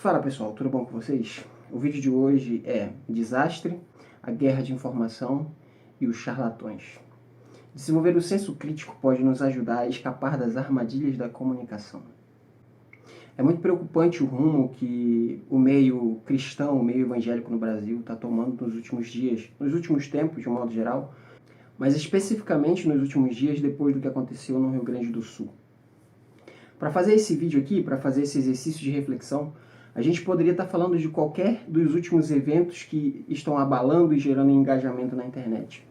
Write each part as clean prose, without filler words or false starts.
Fala pessoal, tudo bom com vocês? O vídeo de hoje é desastre, a guerra de informação e os charlatões. Desenvolver o senso crítico pode nos ajudar a escapar das armadilhas da comunicação. É muito preocupante o rumo que o meio cristão, o meio evangélico no Brasil está tomando nos últimos dias, nos últimos tempos de um modo geral, mas especificamente nos últimos dias depois do que aconteceu no Rio Grande do Sul. Para fazer esse vídeo aqui, para fazer esse exercício de reflexão, a gente poderia estar falando de qualquer dos últimos eventos que estão abalando e gerando engajamento na internet.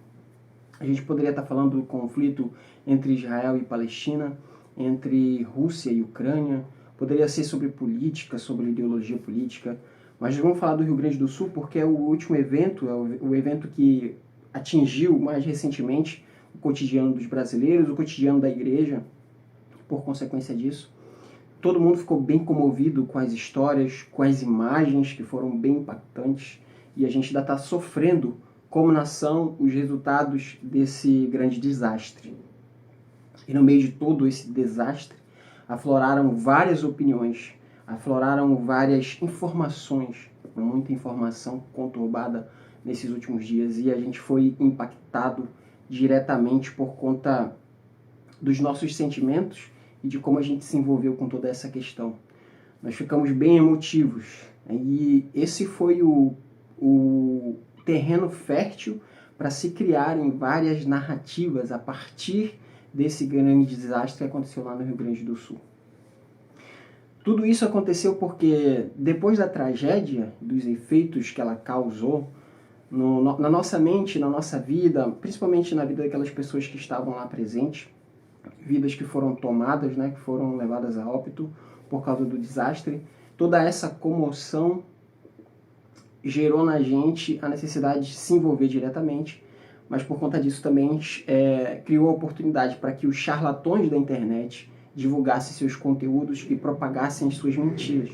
A gente poderia estar falando do conflito entre Israel e Palestina, entre Rússia e Ucrânia, poderia ser sobre política, sobre ideologia política, mas vamos falar do Rio Grande do Sul porque é o último evento, é o evento que atingiu mais recentemente o cotidiano dos brasileiros, o cotidiano da igreja, por consequência disso. Todo mundo ficou bem comovido com as histórias, com as imagens que foram bem impactantes, e a gente ainda está sofrendo, como nação, os resultados desse grande desastre. E no meio de todo esse desastre, afloraram várias opiniões, afloraram várias informações, muita informação conturbada nesses últimos dias, e a gente foi impactado diretamente por conta dos nossos sentimentos e de como a gente se envolveu com toda essa questão. Nós ficamos bem emotivos, e esse foi o terreno fértil para se criarem várias narrativas a partir desse grande desastre que aconteceu lá no Rio Grande do Sul. Tudo isso aconteceu porque, depois da tragédia, dos efeitos que ela causou na nossa mente, na nossa vida, principalmente na vida daquelas pessoas que estavam lá presentes, vidas que foram tomadas, né, que foram levadas a óbito por causa do desastre, toda essa comoção gerou na gente a necessidade de se envolver diretamente, mas por conta disso também criou a oportunidade para que os charlatões da internet divulgassem seus conteúdos e propagassem as suas mentiras.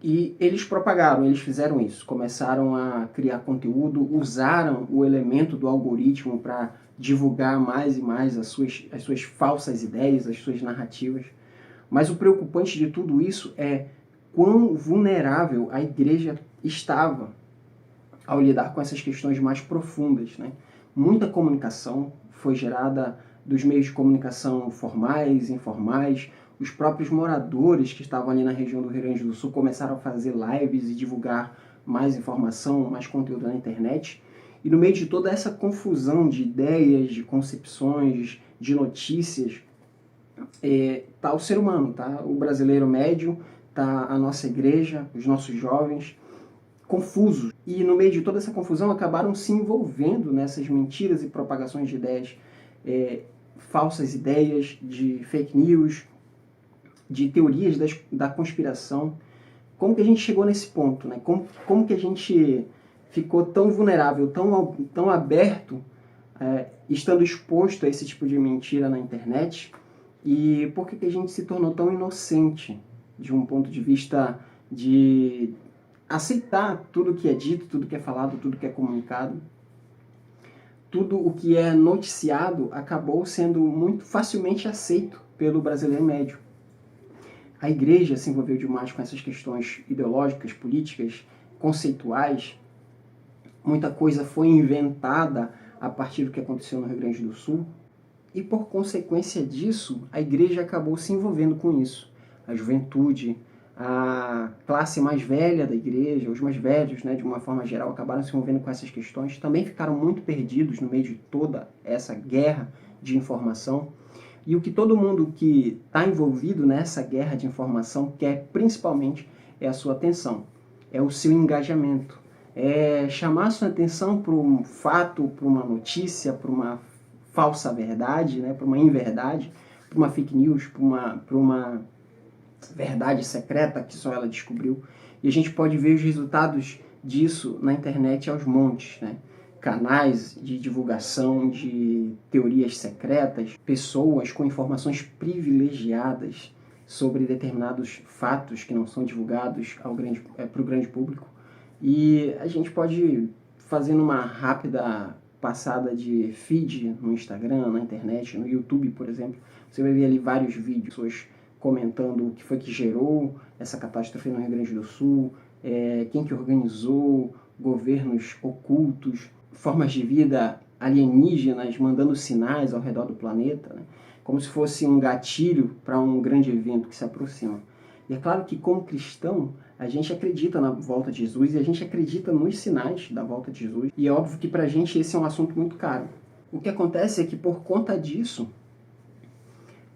E eles propagaram, eles fizeram isso, começaram a criar conteúdo, usaram o elemento do algoritmo para divulgar mais e mais as suas falsas ideias, as suas narrativas. Mas o preocupante de tudo isso é quão vulnerável a igreja estava ao lidar com essas questões mais profundas, né? Muita comunicação foi gerada dos meios de comunicação formais, informais. Os próprios moradores que estavam ali na região do Rio Grande do Sul começaram a fazer lives e divulgar mais informação, mais conteúdo na internet. E no meio de toda essa confusão de ideias, de concepções, de notícias, tá o ser humano, tá o brasileiro médio, tá a nossa igreja, os nossos jovens, confusos. E no meio de toda essa confusão acabaram se envolvendo nessas mentiras e propagações de ideias, falsas ideias, de fake news, de teorias da conspiração. Como que a gente chegou nesse ponto, né? Como que a gente ficou tão vulnerável, tão aberto, estando exposto a esse tipo de mentira na internet? E por que a gente se tornou tão inocente de um ponto de vista de aceitar tudo que é dito, tudo que é falado, tudo que é comunicado? Tudo o que é noticiado acabou sendo muito facilmente aceito pelo brasileiro médio. A igreja se envolveu demais com essas questões ideológicas, políticas, conceituais. Muita coisa foi inventada a partir do que aconteceu no Rio Grande do Sul. E por consequência disso, a igreja acabou se envolvendo com isso. A juventude, a classe mais velha da igreja, os mais velhos, né, de uma forma geral, acabaram se envolvendo com essas questões. Também ficaram muito perdidos no meio de toda essa guerra de informação. E o que todo mundo que está envolvido nessa guerra de informação quer, principalmente, é a sua atenção, é o seu engajamento, é chamar a sua atenção para um fato, para uma notícia, para uma falsa verdade, né, para uma inverdade, para uma fake news, para uma verdade secreta que só ela descobriu. E a gente pode ver os resultados disso na internet aos montes, né? Canais de divulgação de teorias secretas, pessoas com informações privilegiadas sobre determinados fatos que não são divulgados para o grande público. E a gente pode, fazendo uma rápida passada de feed no Instagram, na internet, no YouTube, por exemplo, você vai ver ali vários vídeos, pessoas comentando o que foi que gerou essa catástrofe no Rio Grande do Sul, quem que organizou, governos ocultos, formas de vida alienígenas mandando sinais ao redor do planeta, né? Como se fosse um gatilho para um grande evento que se aproxima. E é claro que, como cristão, a gente acredita na volta de Jesus e a gente acredita nos sinais da volta de Jesus. E é óbvio que para a gente esse é um assunto muito caro. O que acontece é que por conta disso,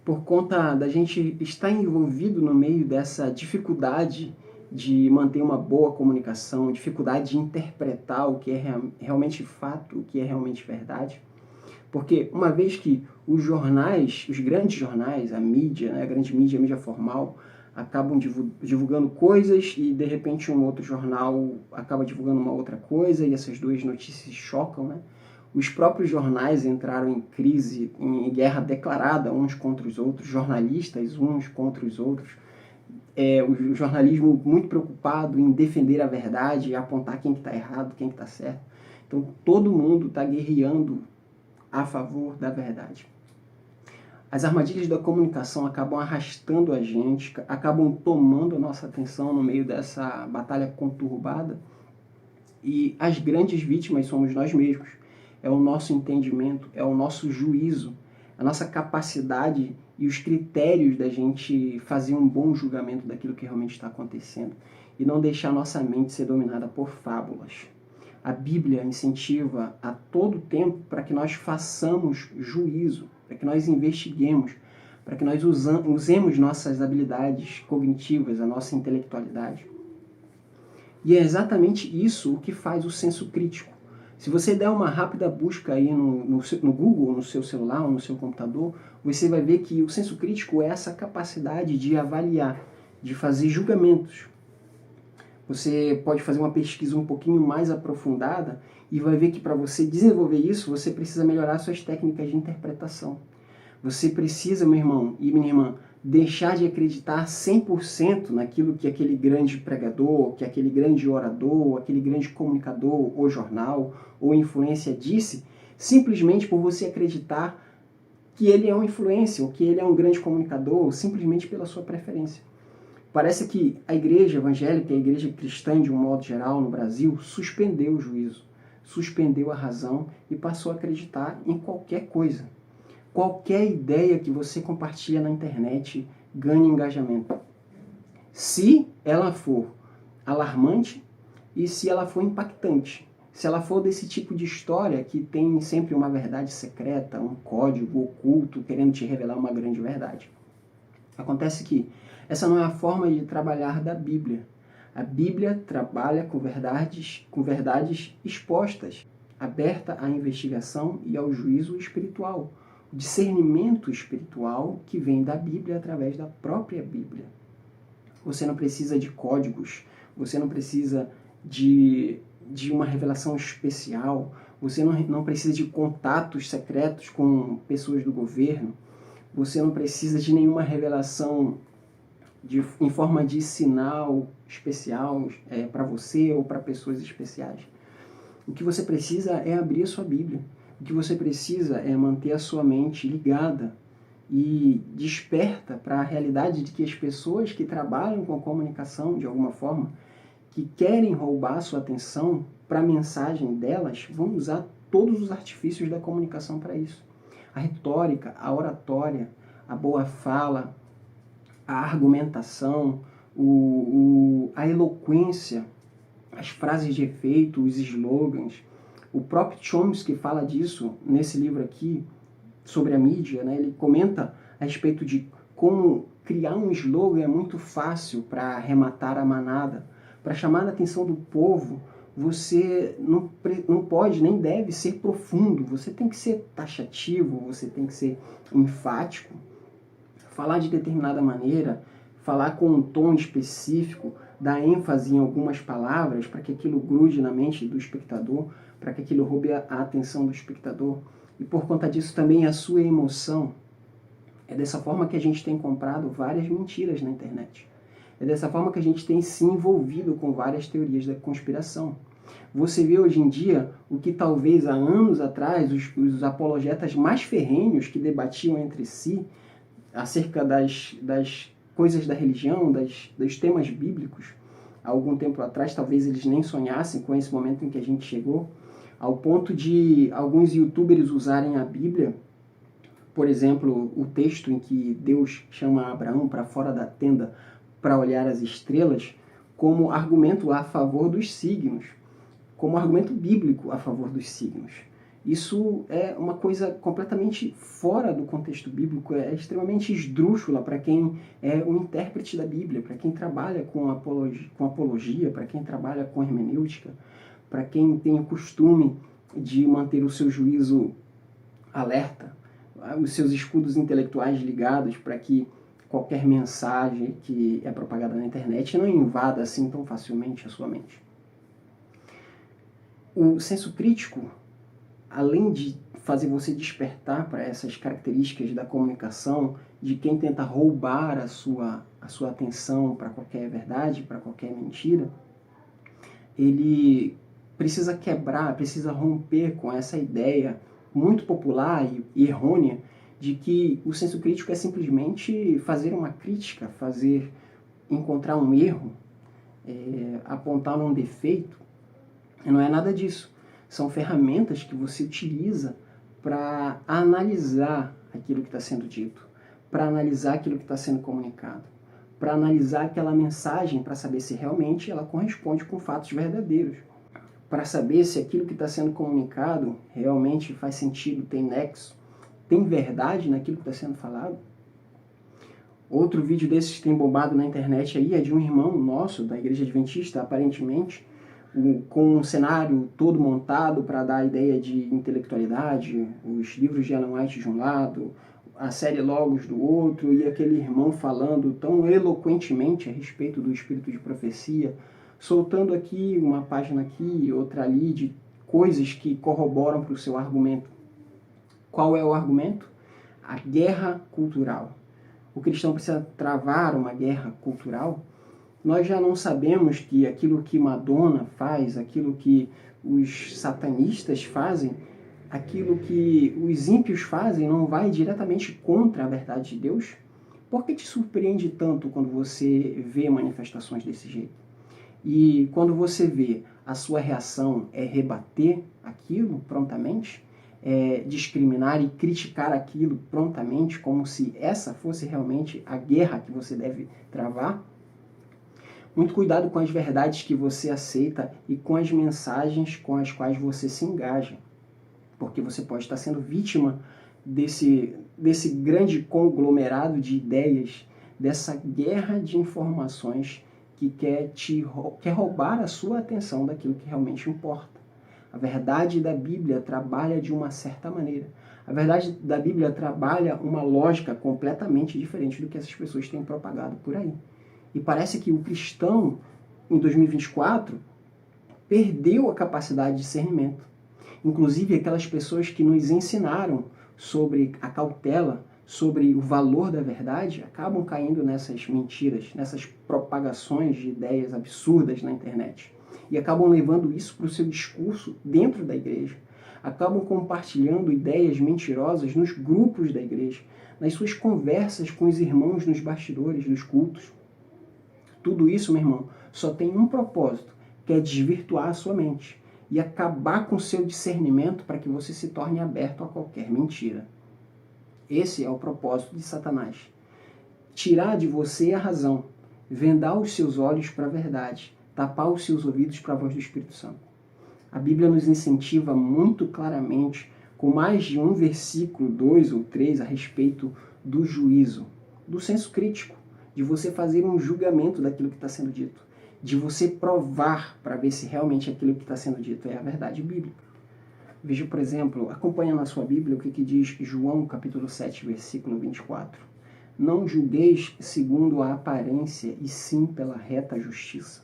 por conta da gente estar envolvido no meio dessa dificuldade de manter uma boa comunicação, dificuldade de interpretar o que é realmente fato, o que é realmente verdade. Porque uma vez que os jornais, os grandes jornais, a mídia, né, a grande mídia, a mídia formal, acabam divulgando coisas e de repente um outro jornal acaba divulgando uma outra coisa e essas duas notícias chocam, né? Os próprios jornais entraram em crise, em guerra declarada uns contra os outros, jornalistas uns contra os outros. O jornalismo muito preocupado em defender a verdade e apontar quem está errado, quem está certo. Então todo mundo está guerreando a favor da verdade. As armadilhas da comunicação acabam arrastando a gente, acabam tomando a nossa atenção no meio dessa batalha conturbada e as grandes vítimas somos nós mesmos. É o nosso entendimento, é o nosso juízo, a nossa capacidade e os critérios da gente fazer um bom julgamento daquilo que realmente está acontecendo e não deixar a nossa mente ser dominada por fábulas. A Bíblia incentiva a todo tempo para que nós façamos juízo, para que nós investiguemos, para que nós usemos nossas habilidades cognitivas, a nossa intelectualidade. E é exatamente isso o que faz o senso crítico. Se você der uma rápida busca aí no Google, no seu celular ou no seu computador, você vai ver que o senso crítico é essa capacidade de avaliar, de fazer julgamentos. Você pode fazer uma pesquisa um pouquinho mais aprofundada e vai ver que para você desenvolver isso, você precisa melhorar suas técnicas de interpretação. Você precisa, meu irmão e minha irmã, deixar de acreditar 100% naquilo que aquele grande pregador, que aquele grande orador, aquele grande comunicador, ou jornal, ou influência disse, simplesmente por você acreditar que ele é um influência, ou que ele é um grande comunicador, simplesmente pela sua preferência. Parece que a igreja evangélica, a igreja cristã de um modo geral no Brasil, suspendeu o juízo, suspendeu a razão e passou a acreditar em qualquer coisa. Qualquer ideia que você compartilha na internet ganha engajamento. Se ela for alarmante e se ela for impactante. Se ela for desse tipo de história que tem sempre uma verdade secreta, um código oculto querendo te revelar uma grande verdade. Acontece que essa não é a forma de trabalhar da Bíblia. A Bíblia trabalha com verdades expostas, aberta à investigação e ao juízo espiritual. O discernimento espiritual que vem da Bíblia através da própria Bíblia. Você não precisa de códigos, você não precisa de uma revelação especial, você não precisa de contatos secretos com pessoas do governo, você não precisa de nenhuma revelação em forma de sinal especial para você ou para pessoas especiais. O que você precisa é abrir a sua Bíblia. O que você precisa é manter a sua mente ligada e desperta para a realidade de que as pessoas que trabalham com comunicação de alguma forma, que querem roubar a sua atenção para a mensagem delas, vão usar todos os artifícios da comunicação para isso. A retórica, a oratória, a boa fala, a argumentação, a eloquência, as frases de efeito, os slogans. O próprio Chomsky fala disso nesse livro aqui, sobre a mídia, né? Ele comenta a respeito de como criar um slogan é muito fácil para arrematar a manada, para chamar a atenção do povo. Você não pode nem deve ser profundo, você tem que ser taxativo, você tem que ser enfático, falar de determinada maneira, falar com um tom específico, dar ênfase em algumas palavras para que aquilo grude na mente do espectador, para que aquilo roube a atenção do espectador. E por conta disso também a sua emoção. É dessa forma que a gente tem comprado várias mentiras na internet. É dessa forma que a gente tem se envolvido com várias teorias da conspiração. Você vê hoje em dia o que talvez há anos atrás os apologetas mais ferrenhos que debatiam entre si acerca das coisas da religião, dos temas bíblicos, há algum tempo atrás, talvez eles nem sonhassem com esse momento em que a gente chegou, ao ponto de alguns youtubers usarem a Bíblia, por exemplo, o texto em que Deus chama Abraão para fora da tenda para olhar as estrelas, como argumento a favor dos signos, como argumento bíblico a favor dos signos. Isso é uma coisa completamente fora do contexto bíblico, é extremamente esdrúxula para quem é um intérprete da Bíblia, para quem trabalha com apologia, para quem trabalha com hermenêutica, para quem tem o costume de manter o seu juízo alerta, os seus escudos intelectuais ligados para que qualquer mensagem que é propagada na internet não invada assim tão facilmente a sua mente. O senso crítico, além de fazer você despertar para essas características da comunicação, de quem tenta roubar a sua atenção para qualquer verdade, para qualquer mentira, ele precisa quebrar, precisa romper com essa ideia muito popular e errônea de que o senso crítico é simplesmente fazer uma crítica, encontrar um erro, apontar um defeito. E não é nada disso. São ferramentas que você utiliza para analisar aquilo que está sendo dito, para analisar aquilo que está sendo comunicado, para analisar aquela mensagem para saber se realmente ela corresponde com fatos verdadeiros, para saber se aquilo que está sendo comunicado realmente faz sentido, tem nexo, tem verdade naquilo que está sendo falado. Outro vídeo desses que tem bombado na internet aí é de um irmão nosso da Igreja Adventista, aparentemente, com um cenário todo montado para dar a ideia de intelectualidade, os livros de Ellen White de um lado, a série Logos do outro, e aquele irmão falando tão eloquentemente a respeito do espírito de profecia, soltando aqui uma página aqui, outra ali, de coisas que corroboram para o seu argumento. Qual é o argumento? A guerra cultural. O cristão precisa travar uma guerra cultural. Nós já não sabemos que aquilo que Madonna faz, aquilo que os satanistas fazem, aquilo que os ímpios fazem não vai diretamente contra a verdade de Deus? Por que te surpreende tanto quando você vê manifestações desse jeito? E quando você vê, a sua reação é rebater aquilo prontamente, discriminar e criticar aquilo prontamente, como se essa fosse realmente a guerra que você deve travar? Muito cuidado com as verdades que você aceita e com as mensagens com as quais você se engaja, porque você pode estar sendo vítima desse grande conglomerado de ideias, dessa guerra de informações que quer roubar a sua atenção daquilo que realmente importa. A verdade da Bíblia trabalha de uma certa maneira. A verdade da Bíblia trabalha uma lógica completamente diferente do que essas pessoas têm propagado por aí. E parece que o cristão, em 2024, perdeu a capacidade de discernimento. Inclusive, aquelas pessoas que nos ensinaram sobre a cautela, sobre o valor da verdade, acabam caindo nessas mentiras, nessas propagações de ideias absurdas na internet. E acabam levando isso para o seu discurso dentro da igreja. Acabam compartilhando ideias mentirosas nos grupos da igreja, nas suas conversas com os irmãos nos bastidores dos cultos. Tudo isso, meu irmão, só tem um propósito, que é desvirtuar a sua mente e acabar com o seu discernimento para que você se torne aberto a qualquer mentira. Esse é o propósito de Satanás. Tirar de você a razão, vendar os seus olhos para a verdade, tapar os seus ouvidos para a voz do Espírito Santo. A Bíblia nos incentiva muito claramente, com mais de um versículo, 2 ou 3, a respeito do juízo, do senso crítico, de você fazer um julgamento daquilo que está sendo dito, de você provar para ver se realmente aquilo que está sendo dito é a verdade bíblica. Veja, por exemplo, acompanha na sua Bíblia o que diz João capítulo 7, versículo 24. Não julgueis segundo a aparência, e sim pela reta justiça.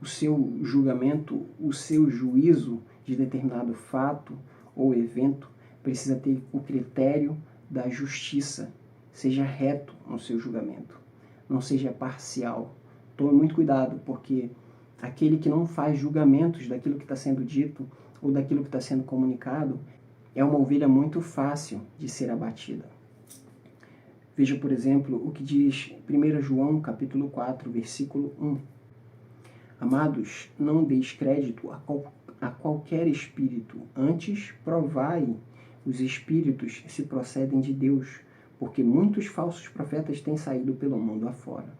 O seu julgamento, o seu juízo de determinado fato ou evento precisa ter o critério da justiça. Seja reto no seu julgamento, não seja parcial. Tome muito cuidado, porque aquele que não faz julgamentos daquilo que está sendo dito ou daquilo que está sendo comunicado é uma ovelha muito fácil de ser abatida. Veja, por exemplo, o que diz 1 João, capítulo 4, versículo 1. Amados, não deis crédito a qualquer espírito, antes provai os espíritos se procedem de Deus, porque muitos falsos profetas têm saído pelo mundo afora.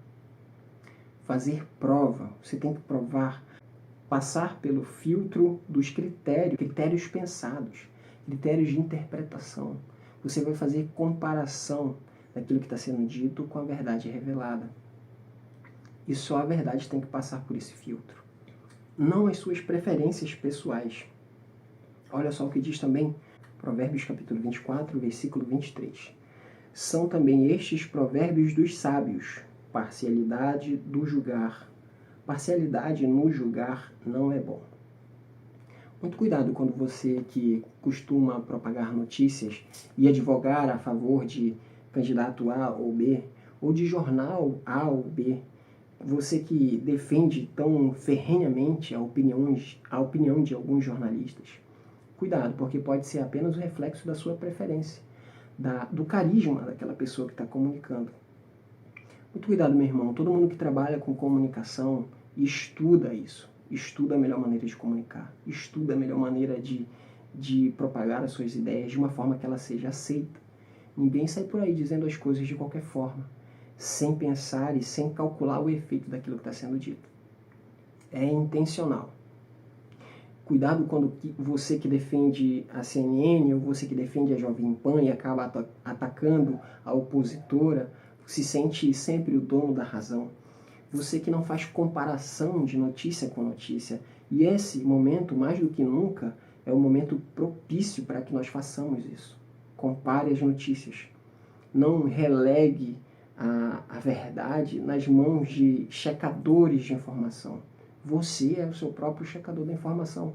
Fazer prova, você tem que provar, passar pelo filtro dos critérios pensados, critérios de interpretação. Você vai fazer comparação daquilo que está sendo dito com a verdade revelada. E só a verdade tem que passar por esse filtro. Não as suas preferências pessoais. Olha só o que diz também Provérbios capítulo 24, versículo 23. São também estes provérbios dos sábios, parcialidade do julgar. Parcialidade no julgar não é bom. Muito cuidado quando você que costuma propagar notícias e advogar a favor de candidato A ou B, ou de jornal A ou B, você que defende tão ferrenhamente a opinião de alguns jornalistas. Cuidado, porque pode ser apenas o reflexo da sua preferência, do carisma daquela pessoa que está comunicando. Muito cuidado, meu irmão. Todo mundo que trabalha com comunicação estuda isso. Estuda a melhor maneira de comunicar. Estuda a melhor maneira de propagar as suas ideias de uma forma que ela seja aceita. Ninguém sai por aí dizendo as coisas de qualquer forma, sem pensar e sem calcular o efeito daquilo que está sendo dito. É intencional. Cuidado quando você que defende a CNN ou você que defende a Jovem Pan e acaba atacando a opositora, se sente sempre o dono da razão. Você que não faz comparação de notícia com notícia. E esse momento, mais do que nunca, é o momento propício para que nós façamos isso. Compare as notícias. Não relegue a verdade nas mãos de checadores de informação. Você é o seu próprio checador da informação.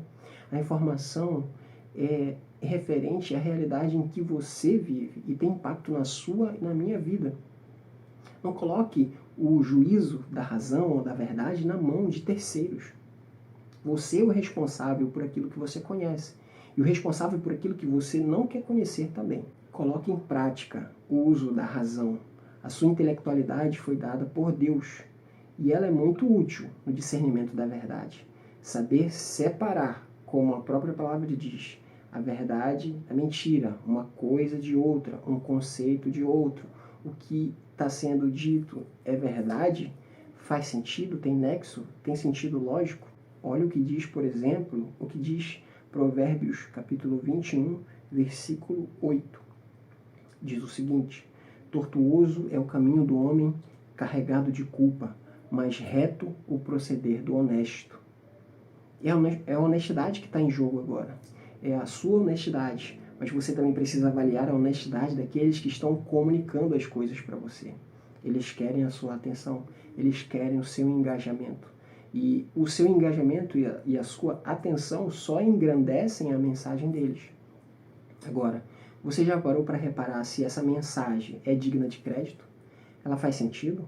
A informação é referente à realidade em que você vive e tem impacto na sua e na minha vida. Não coloque o juízo da razão ou da verdade na mão de terceiros. Você é o responsável por aquilo que você conhece e o responsável por aquilo que você não quer conhecer também. Coloque em prática o uso da razão. A sua intelectualidade foi dada por Deus e ela é muito útil no discernimento da verdade. Saber separar, como a própria palavra diz, a verdade da mentira, uma coisa de outra, um conceito de outro. O que está sendo dito é verdade? Faz sentido? Tem nexo? Tem sentido lógico? Olha o que diz, por exemplo, o que diz Provérbios, capítulo 21, versículo 8. Diz o seguinte: tortuoso é o caminho do homem carregado de culpa, mas reto o proceder do honesto. É a honestidade que está em jogo agora. É a sua honestidade. Mas você também precisa avaliar a honestidade daqueles que estão comunicando as coisas para você. Eles querem a sua atenção, eles querem o seu engajamento. E o seu engajamento e a sua atenção só engrandecem a mensagem deles. Agora, você já parou para reparar se essa mensagem é digna de crédito? Ela faz sentido?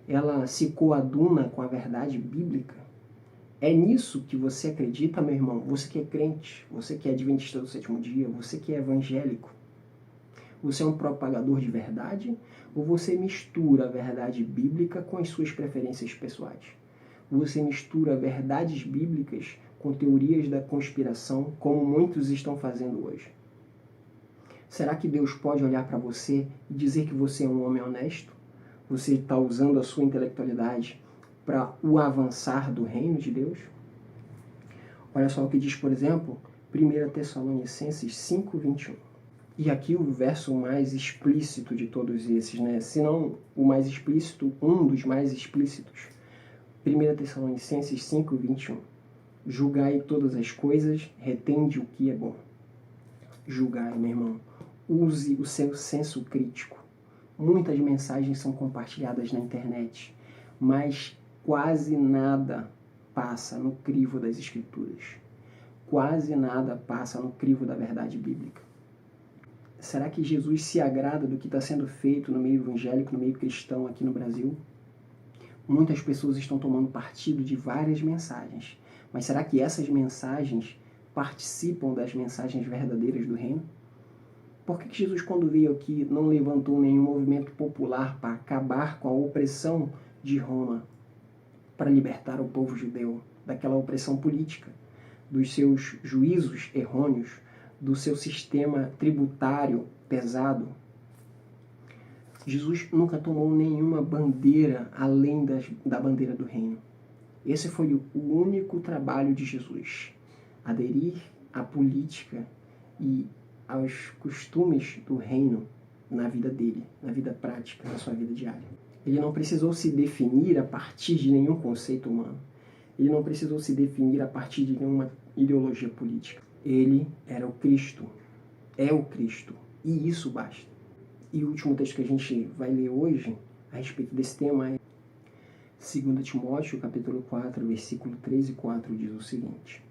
Ela se coaduna com a verdade bíblica? É nisso que você acredita, meu irmão? Você que é crente, você que é adventista do sétimo dia, você que é evangélico. Você é um propagador de verdade ou você mistura a verdade bíblica com as suas preferências pessoais? Você mistura verdades bíblicas com teorias da conspiração, como muitos estão fazendo hoje? Será que Deus pode olhar para você e dizer que você é um homem honesto? Você está usando a sua intelectualidade para o avançar do reino de Deus? Olha só o que diz, por exemplo, 1 Tessalonicenses 5:21. E aqui o verso mais explícito de todos esses, né? Se não o mais explícito, um dos mais explícitos. 1 Tessalonicenses 5:21. Julgai todas as coisas, retende o que é bom. Julgai, meu irmão. Use o seu senso crítico. Muitas mensagens são compartilhadas na internet, mas quase nada passa no crivo das Escrituras. Quase nada passa no crivo da verdade bíblica. Será que Jesus se agrada do que está sendo feito no meio evangélico, no meio cristão aqui no Brasil? Muitas pessoas estão tomando partido de várias mensagens, mas será que essas mensagens participam das mensagens verdadeiras do reino? Por que Jesus, quando veio aqui, não levantou nenhum movimento popular para acabar com a opressão de Roma, para libertar o povo judeu daquela opressão política, dos seus juízos errôneos, do seu sistema tributário pesado? Jesus nunca tomou nenhuma bandeira além da bandeira do reino. Esse foi o único trabalho de Jesus: aderir à política e aos costumes do reino na vida dele, na vida prática, na sua vida diária. Ele não precisou se definir a partir de nenhum conceito humano. Ele não precisou se definir a partir de nenhuma ideologia política. Ele era o Cristo, é o Cristo, e isso basta. E o último texto que a gente vai ler hoje a respeito desse tema é 2 Timóteo, capítulo 4, versículo 3 e 4, diz o seguinte: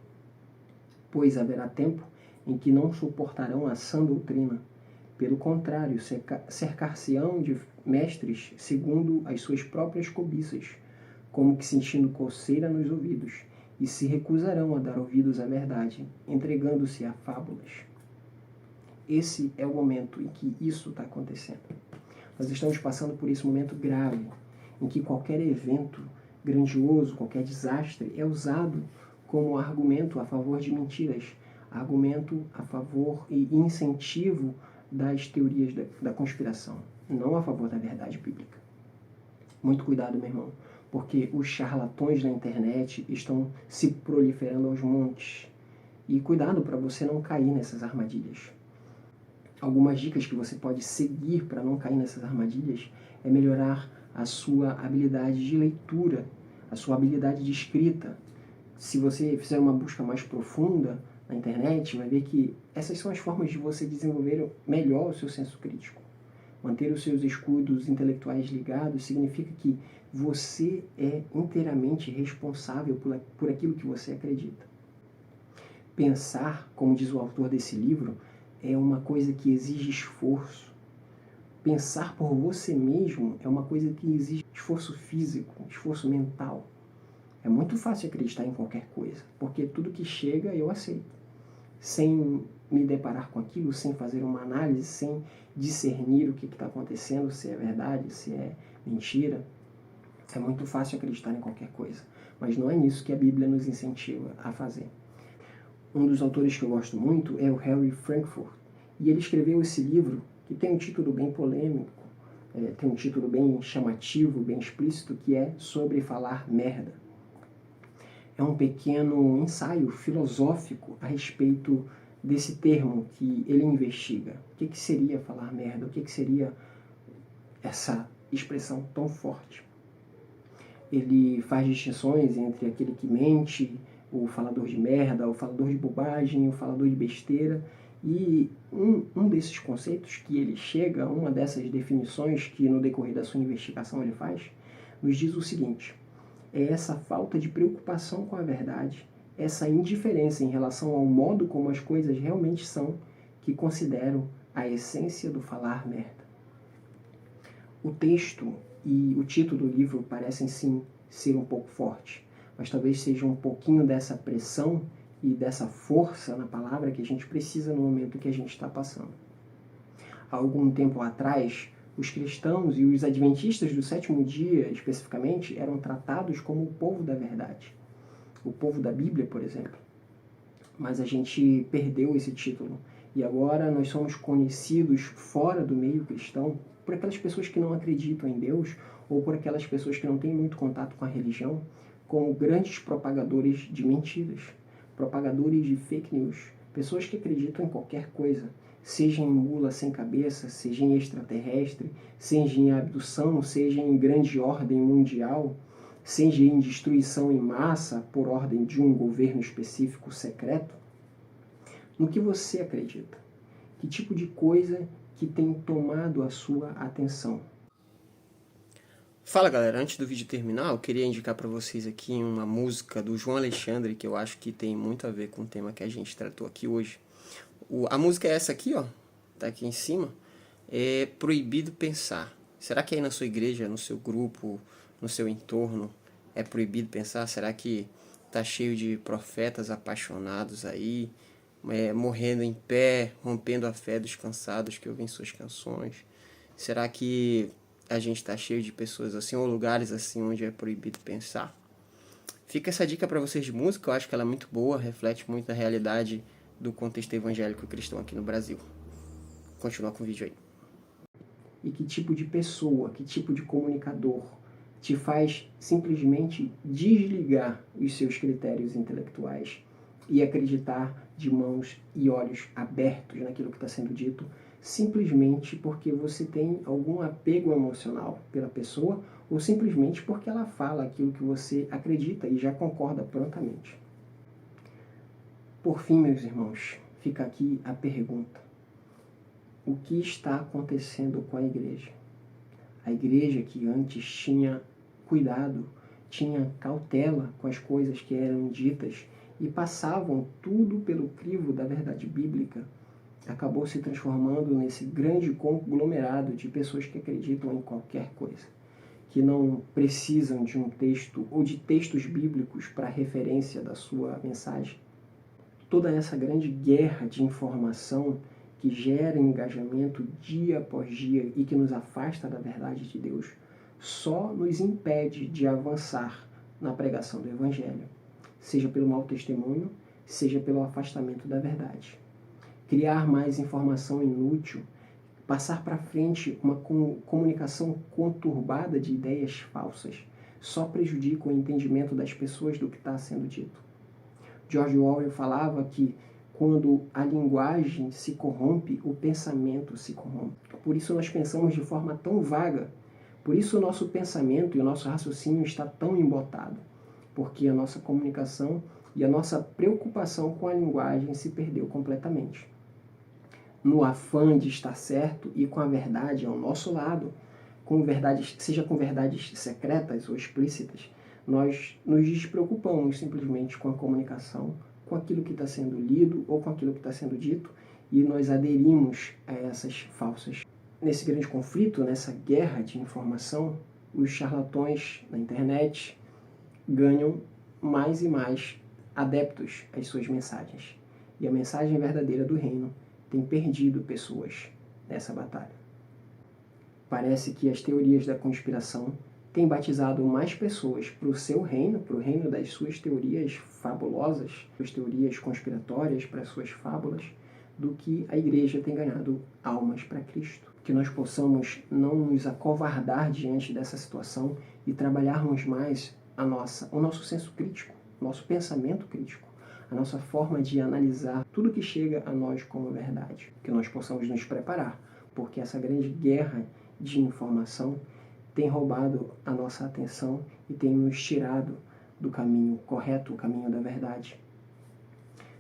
Pois haverá tempo em que não suportarão a sã doutrina. Pelo contrário, cercar-se-ão de mestres segundo as suas próprias cobiças, como que sentindo coceira nos ouvidos, e se recusarão a dar ouvidos à verdade, entregando-se a fábulas. Esse é o momento em que isso está acontecendo. Nós estamos passando por esse momento grave, em que qualquer evento grandioso, qualquer desastre é usado como argumento a favor de mentiras, argumento a favor e incentivo das teorias da conspiração, não a favor da verdade bíblica. Muito cuidado, meu irmão, porque os charlatões da internet estão se proliferando aos montes. E cuidado para você não cair nessas armadilhas. Algumas dicas que você pode seguir para não cair nessas armadilhas é melhorar a sua habilidade de leitura, a sua habilidade de escrita. Se você fizer uma busca mais profunda na internet, vai ver que essas são as formas de você desenvolver melhor o seu senso crítico. Manter os seus escudos intelectuais ligados significa que você é inteiramente responsável por aquilo que você acredita. Pensar, como diz o autor desse livro, é uma coisa que exige esforço. Pensar por você mesmo é uma coisa que exige esforço físico, esforço mental. É muito fácil acreditar em qualquer coisa, porque tudo que chega eu aceito. Sem me deparar com aquilo, sem fazer uma análise, sem discernir o que está acontecendo, se é verdade, se é mentira. É muito fácil acreditar em qualquer coisa, mas não é nisso que a Bíblia nos incentiva a fazer. Um dos autores que eu gosto muito é o Harry Frankfurt, e ele escreveu esse livro que tem um título bem polêmico, tem um título bem chamativo, bem explícito, que é Sobre Falar Merda. É um pequeno ensaio filosófico a respeito desse termo que ele investiga. O que seria falar merda? O que seria essa expressão tão forte? Ele faz distinções entre aquele que mente, o falador de merda, o falador de bobagem, o falador de besteira. E um desses conceitos que ele chega, uma dessas definições que no decorrer da sua investigação ele faz, nos diz o seguinte: é essa falta de preocupação com a verdade, essa indiferença em relação ao modo como as coisas realmente são, que considero a essência do falar merda. O texto e o título do livro parecem sim ser um pouco fortes, mas talvez seja um pouquinho dessa pressão e dessa força na palavra que a gente precisa no momento que a gente está passando. Há algum tempo atrás, os cristãos e os adventistas do sétimo dia, especificamente, eram tratados como o povo da verdade. O povo da Bíblia, por exemplo. Mas a gente perdeu esse título. E agora nós somos conhecidos fora do meio cristão por aquelas pessoas que não acreditam em Deus ou por aquelas pessoas que não têm muito contato com a religião como grandes propagadores de mentiras, propagadores de fake news, pessoas que acreditam em qualquer coisa, seja em mula sem cabeça, seja em extraterrestre, seja em abdução, seja em grande ordem mundial, seja em destruição em massa por ordem de um governo específico secreto. No que você acredita? Que tipo de coisa que tem tomado a sua atenção? Fala galera, antes do vídeo terminar, eu queria indicar para vocês aqui uma música do João Alexandre, que eu acho que tem muito a ver com o tema que a gente tratou aqui hoje. A música é essa aqui, ó, tá aqui em cima, é Proibido Pensar. Será que aí na sua igreja, no seu grupo, no seu entorno, é proibido pensar? Será que tá cheio de profetas apaixonados aí, morrendo em pé, rompendo a fé dos cansados que ouvem suas canções? Será que a gente está cheio de pessoas assim, ou lugares assim onde é proibido pensar? Fica essa dica para vocês de música, eu acho que ela é muito boa, reflete muito a realidade do contexto evangélico cristão aqui no Brasil. Vou continuar com o vídeo aí. E que tipo de pessoa, que tipo de comunicador te faz simplesmente desligar os seus critérios intelectuais e acreditar de mãos e olhos abertos naquilo que está sendo dito, simplesmente porque você tem algum apego emocional pela pessoa ou simplesmente porque ela fala aquilo que você acredita e já concorda prontamente. Por fim, meus irmãos, fica aqui a pergunta: o que está acontecendo com a igreja? A igreja que antes tinha cuidado, tinha cautela com as coisas que eram ditas e passavam tudo pelo crivo da verdade bíblica, acabou se transformando nesse grande conglomerado de pessoas que acreditam em qualquer coisa, que não precisam de um texto ou de textos bíblicos para referência da sua mensagem. Toda essa grande guerra de informação que gera engajamento dia após dia e que nos afasta da verdade de Deus, só nos impede de avançar na pregação do Evangelho, seja pelo mau testemunho, seja pelo afastamento da verdade. Criar mais informação inútil, passar para frente uma comunicação conturbada de ideias falsas, só prejudica o entendimento das pessoas do que está sendo dito. George Orwell falava que quando a linguagem se corrompe, o pensamento se corrompe. Por isso nós pensamos de forma tão vaga. Por isso o nosso pensamento e o nosso raciocínio está tão embotado. Porque a nossa comunicação e a nossa preocupação com a linguagem se perdeu completamente. No afã de estar certo e com a verdade ao nosso lado, com verdades, seja com verdades secretas ou explícitas, nós nos despreocupamos simplesmente com a comunicação, com aquilo que está sendo lido ou com aquilo que está sendo dito, e nós aderimos a essas falsas. Nesse grande conflito, nessa guerra de informação, os charlatões na internet ganham mais e mais adeptos às suas mensagens. E a mensagem verdadeira do reino tem perdido pessoas nessa batalha. Parece que as teorias da conspiração têm batizado mais pessoas para o seu reino, para o reino das suas teorias fabulosas, suas teorias conspiratórias, para as suas fábulas, do que a igreja tem ganhado almas para Cristo. Que nós possamos não nos acovardar diante dessa situação e trabalharmos mais o nosso senso crítico, o nosso pensamento crítico, a nossa forma de analisar tudo que chega a nós como verdade. Que nós possamos nos preparar, porque essa grande guerra de informação tem roubado a nossa atenção e tem nos tirado do caminho correto, o caminho da verdade.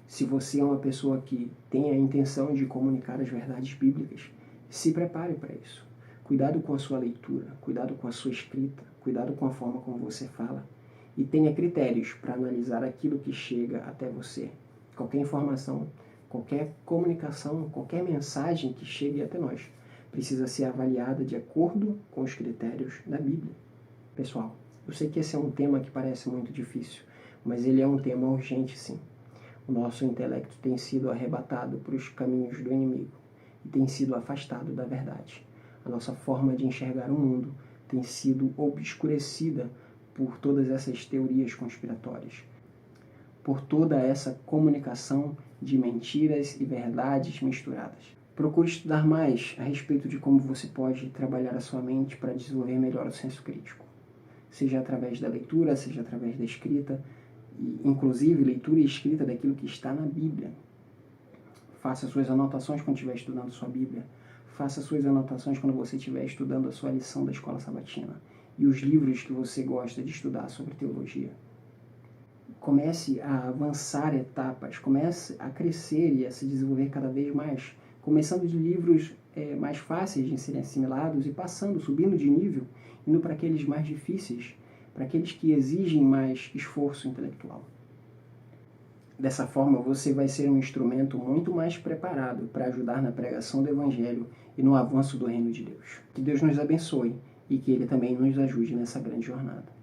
Se você é uma pessoa que tem a intenção de comunicar as verdades bíblicas, se prepare para isso. Cuidado com a sua leitura, cuidado com a sua escrita, cuidado com a forma como você fala. E tenha critérios para analisar aquilo que chega até você. Qualquer informação, qualquer comunicação, qualquer mensagem que chegue até nós precisa ser avaliada de acordo com os critérios da Bíblia. Pessoal, eu sei que esse é um tema que parece muito difícil, mas ele é um tema urgente, sim. O nosso intelecto tem sido arrebatado para os caminhos do inimigo e tem sido afastado da verdade. A nossa forma de enxergar o mundo tem sido obscurecida por todas essas teorias conspiratórias, por toda essa comunicação de mentiras e verdades misturadas. Procure estudar mais a respeito de como você pode trabalhar a sua mente para desenvolver melhor o senso crítico. Seja através da leitura, seja através da escrita, e, inclusive leitura e escrita daquilo que está na Bíblia. Faça suas anotações quando estiver estudando sua Bíblia. Faça suas anotações quando você estiver estudando a sua lição da escola sabatina. E os livros que você gosta de estudar sobre teologia. Comece a avançar etapas, comece a crescer e a se desenvolver cada vez mais, começando de livros mais fáceis de serem assimilados e passando, subindo de nível, indo para aqueles mais difíceis, para aqueles que exigem mais esforço intelectual. Dessa forma, você vai ser um instrumento muito mais preparado para ajudar na pregação do Evangelho e no avanço do reino de Deus. Que Deus nos abençoe e que Ele também nos ajude nessa grande jornada.